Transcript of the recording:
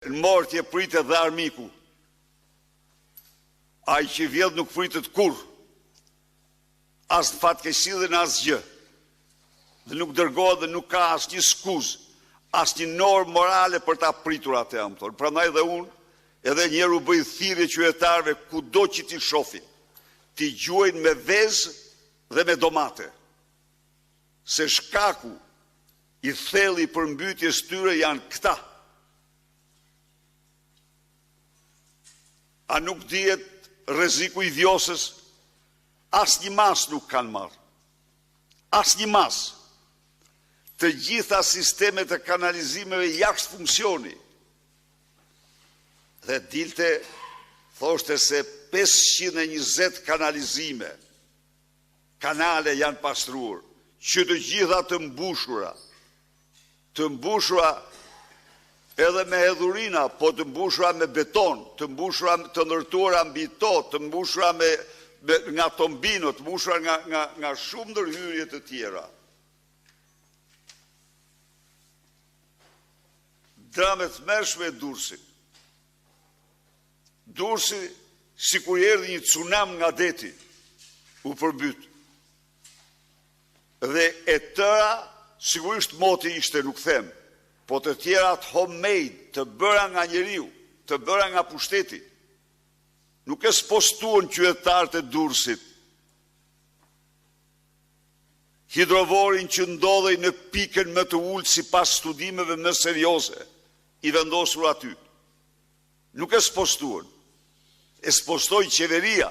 Në mortje pritet dhe armiku. Ai që vjedh nuk pritet kur, as në fatkeqësi dhe në asgjë. Dhe nuk dërgohet dhe nuk ka asnjë skuzë, asnjë normë morale për ta pritur atë, më thonë. Prandaj dhe unë edhe një herë u bëj thirrje qytetarëve kudo që ti shohin, ti gjuajnë me vezë dhe me domate. Se shkaku i thellë i përmbytjes tyre janë këta. A nuk dihet rreziku i vjosës? Asnjë mas nuk kanë marrë. Asnjë mas. Të gjitha sistemet e kanalizimeve jashtë funksioni. Dhe dilte, thoshte se 520 kanalizime, kanale janë pastruar, që të gjitha të mbushura edhe me hedhurina, po të mbushura me beton, të mbushura të ndërtuara mbi to, të mbushura nga tombino, të mbushura nga shumë ndërhyrje të tjera. Dramet mërshme e Durrësit. Durrësi, si kur erdhi një tsunam nga deti, u përbyt. Dhe e tëra, sigurisht moti ishte, nuk them, po të tjerat homemade, të bëra nga njeriu, të bëra nga pushteti. Nuk e spostuan qytetarët e Durrësit. Hidrovorin që ndodhej në pikën më të ulët sipas studimeve më serioze, i vendosur aty. Nuk e spostuan. E spostoi qeveria.